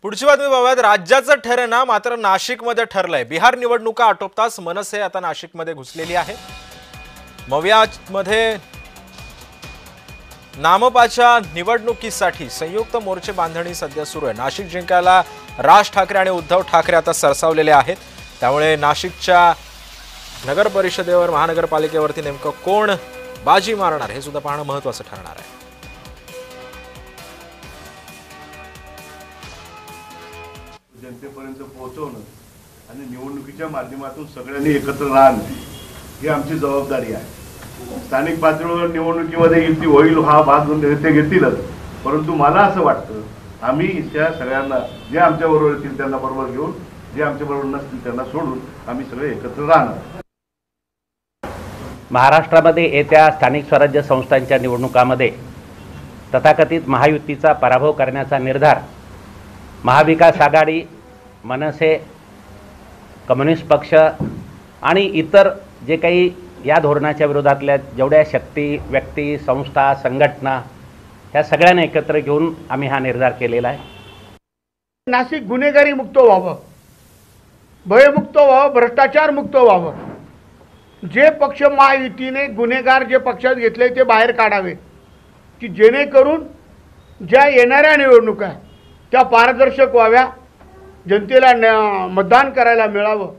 पुढची बातमी बघूयात। राज्याचं ठरेना मात्र नाशिकमध्ये ठरलंय। बिहार निवडणुका आटोपताच मनसे आता नाशिकमध्ये घुसलेली आहे। मवियामध्ये नामपाच्या निवडणुकीसाठी संयुक्त मोर्चे बांधणी सध्या सुरू आहे। नाशिक जिंकायला राज ठाकरे आणि उद्धव ठाकरे आता सरसावलेले आहेत। त्यामुळे नाशिकच्या नगर परिषदेवर महानगरपालिकेवरती नेमकं कोण बाजी मारणार हे सुद्धा पाहणं महत्त्वाचं ठरणार आहे। जनतेपर्यंत पोहोचवणं आणि निवडणुकीच्या माध्यमातून सगळ्यांनी एकत्र राहणं ही आमची जबाबदारी आहे। स्थानिक पातळीवर निवडणुकीमध्ये युती होईल हा भाग नेते घेतीलच, परंतु मला असं वाटतं आम्ही त्या सगळ्यांना जे आमच्याबरोबर येतील त्यांना बरोबर घेऊन, जे आमच्याबरोबर नसतील त्यांना सोडून आम्ही सगळे एकत्र राहणार। महाराष्ट्रामध्ये येत्या स्थानिक स्वराज्य संस्थांच्या निवडणुकांमध्ये तथाकथित महायुतीचा पराभव करण्याचा निर्धार महाविकास आघाडी, मनसे, कम्युनिस्ट पक्ष आणि इतर जे काही या धोरणाच्या विरोधातल्या जेवढ्या शक्ती, व्यक्ती, संस्था, संघटना ह्या सगळ्यांना एकत्र घेऊन आम्ही हा निर्धार केलेला आहे। नाशिक गुन्हेगारी मुक्त व्हावं, भयमुक्त व्हावं, भ्रष्टाचार मुक्त व्हावं। जे पक्ष महायुतीने गुन्हेगार जे पक्षात घेतले ते बाहेर काढावे, की जेणेकरून ज्या येणाऱ्या निवडणुका त्या पारदर्शक व्हाव्या, जनतेला मतदान करायला मिळावं।